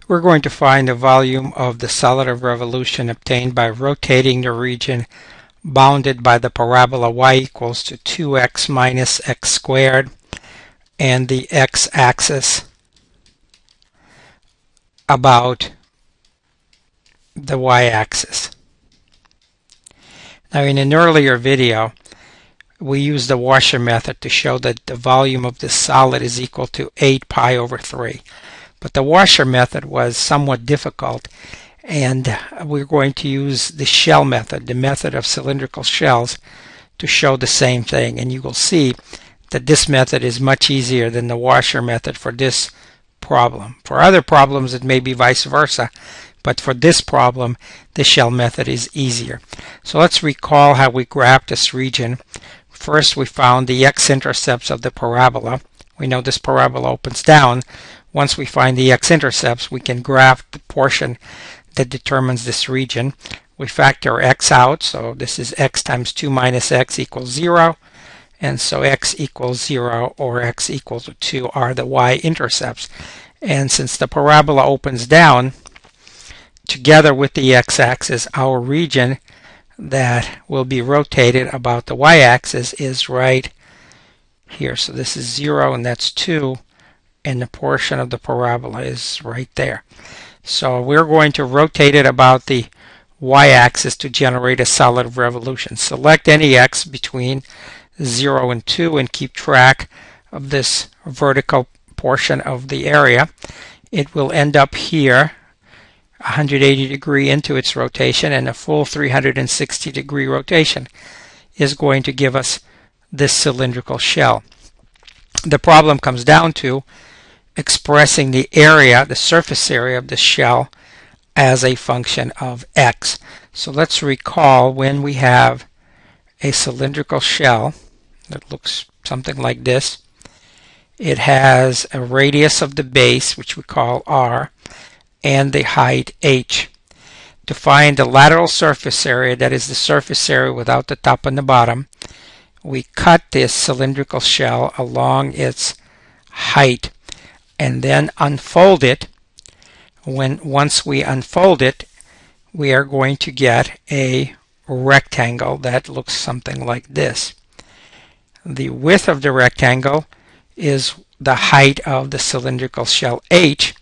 We're going to find the volume of the solid of revolution obtained by rotating the region bounded by the parabola y equals to 2x minus x squared and the x-axis about the y-axis. Now, in an earlier video, we used the washer method to show that the volume of this solid is equal to 8 pi over 3. But the washer method was somewhat difficult, and we're going to use the shell method, the method of cylindrical shells, to show the same thing. And you will see that this method is much easier than the washer method for this problem. For other problems it may be vice versa, but for this problem the shell method is easier. So let's recall how we graphed this region. First, we found the x-intercepts of the parabola. We know this parabola opens down. Once we find the x-intercepts, we can graph the portion that determines this region. We factor x out, so this is x times 2 minus x equals 0. And so x equals 0 or x equals 2 are the y-intercepts. And since the parabola opens down, together with the x-axis, our region that will be rotated about the y-axis is right here. So this is 0 and that's 2, and the portion of the parabola is right there. So we're going to rotate it about the y-axis to generate a solid of revolution. Select any x between 0 and 2 and keep track of this vertical portion of the area. It will end up here 180 degree into its rotation, and a full 360 degree rotation is going to give us this cylindrical shell. The problem comes down to expressing the area, the surface area of the shell, as a function of x. So let's recall when we have a cylindrical shell that looks something like this. It has a radius of the base, which we call r, and the height h. To find the lateral surface area, that is the surface area without the top and the bottom, we cut this cylindrical shell along its height and then unfold it. Once we unfold it, we are going to get a rectangle that looks something like this. The width of the rectangle is the height of the cylindrical shell h,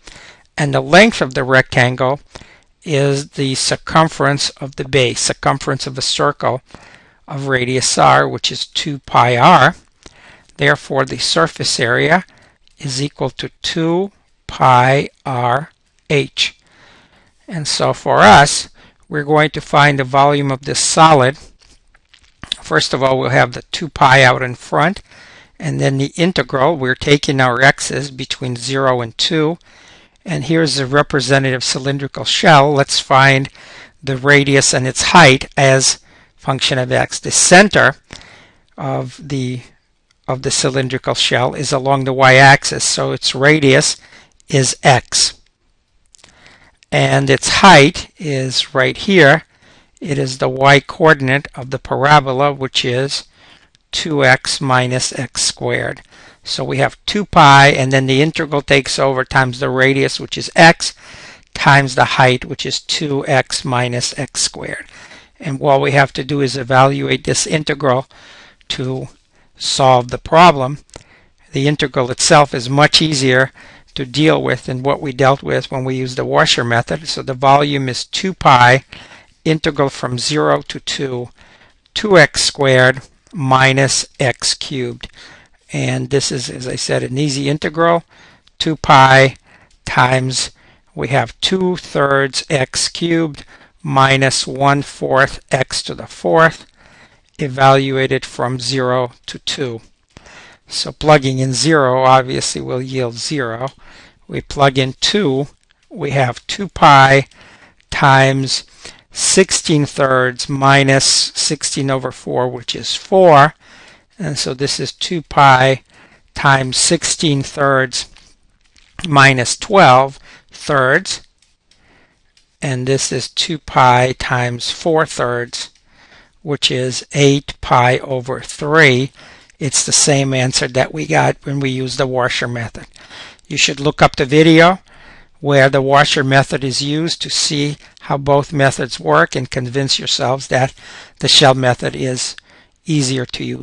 and the length of the rectangle is the circumference of the base, circumference of a circle of radius r, which is 2 pi r. Therefore, the surface area is equal to 2 pi r h. And so for us, we're going to find the volume of this solid. First of all, we'll have the 2 pi out in front, and then the integral. We're taking our x's between 0 and 2, and here's the representative cylindrical shell. Let's find the radius and its height as function of x. The center of the cylindrical shell is along the y-axis, so its radius is x. And its height is right here. It is the y-coordinate of the parabola, which is 2x minus x squared. So we have 2 pi, and then the integral takes over times the radius, which is x, times the height, which is 2x minus x squared. And all we have to do is evaluate this integral to solve the problem. The integral itself is much easier to deal with than what we dealt with when we used the washer method. So the volume is 2 pi integral from 0 to 2, 2x squared minus x cubed. And this is, as I said, an easy integral. 2 pi times, we have 2/3 x cubed minus 1/4 x to the 4th, evaluated from 0 to 2. So plugging in 0 obviously will yield 0. We plug in 2, we have 2 pi times 16/3 minus 16 over 4, which is 4. And so this is 2 pi times 16/3 minus 12/3. And this is 2 pi times 4/3, which is 8 pi over 3. It's the same answer that we got when we used the washer method. You should look up the video where the washer method is used to see how both methods work and convince yourselves that the shell method is easier to use.